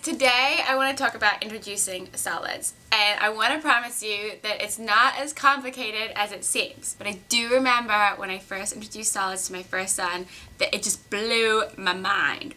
Today I want to talk about introducing solids, and I want to promise you that it's not as complicated as it seems. But I do remember when I first introduced solids to my first son that it just blew my mind.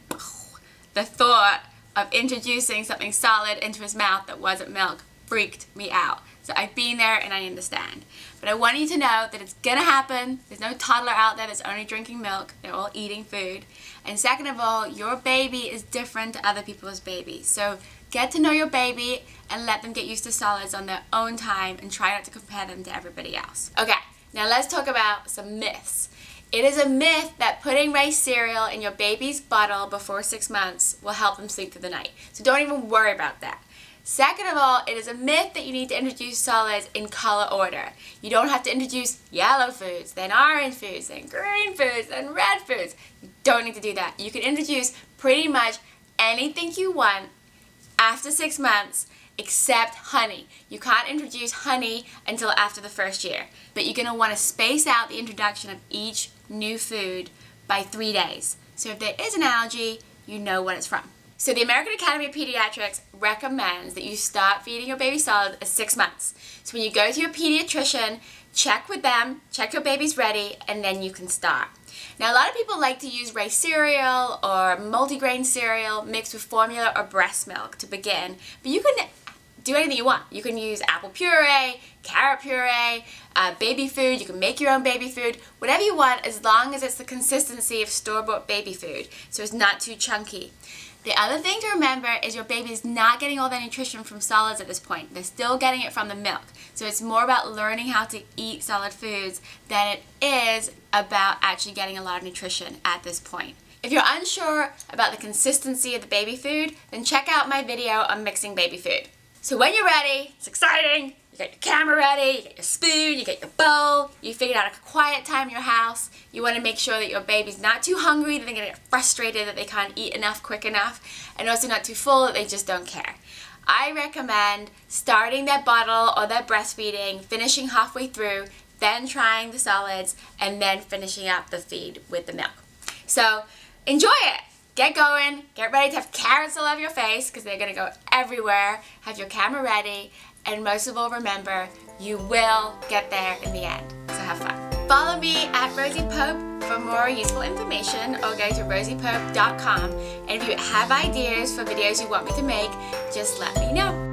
The thought of introducing something solid into his mouth that wasn't milk freaked me out. So I've been there and I understand. But I want you to know that it's gonna happen. There's no toddler out there that's only drinking milk. They're all eating food. And second of all, your baby is different to other people's babies. So get to know your baby and let them get used to solids on their own time and try not to compare them to everybody else. Okay, now let's talk about some myths. It is a myth that putting rice cereal in your baby's bottle before 6 months will help them sleep through the night. So don't even worry about that. Second of all, it is a myth that you need to introduce solids in color order. You don't have to introduce yellow foods, then orange foods, then green foods, then red foods. You don't need to do that. You can introduce pretty much anything you want after 6 months except honey. You can't introduce honey until after the first year. But you're going to want to space out the introduction of each new food by 3 days. So if there is an allergy, you know what it's from. So the American Academy of Pediatrics recommends that you start feeding your baby solids at 6 months. So when you go to your pediatrician, check with them, check your baby's ready, and then you can start. Now a lot of people like to use rice cereal or multigrain cereal mixed with formula or breast milk to begin, but you can do anything you want. You can use apple puree, carrot puree, baby food. You can make your own baby food, whatever you want, as long as it's the consistency of store-bought baby food, so it's not too chunky. The other thing to remember is your baby is not getting all their nutrition from solids at this point. They're still getting it from the milk. So it's more about learning how to eat solid foods than it is about actually getting a lot of nutrition at this point. If you're unsure about the consistency of the baby food, then check out my video on mixing baby food. So when you're ready, it's exciting. You got your camera ready, you got your spoon, you got your bowl, you figured out a quiet time in your house. You want to make sure that your baby's not too hungry, that they're going to get frustrated, that they can't eat enough quick enough, and also not too full, that they just don't care. I recommend starting their bottle or their breastfeeding, finishing halfway through, then trying the solids, and then finishing up the feed with the milk. So enjoy it! Get going, get ready to have carrots all over your face because they're going to go everywhere, have your camera ready, and most of all remember, you will get there in the end, so have fun. Follow me at Rosie Pope for more useful information or go to rosiepope.com, and if you have ideas for videos you want me to make, just let me know.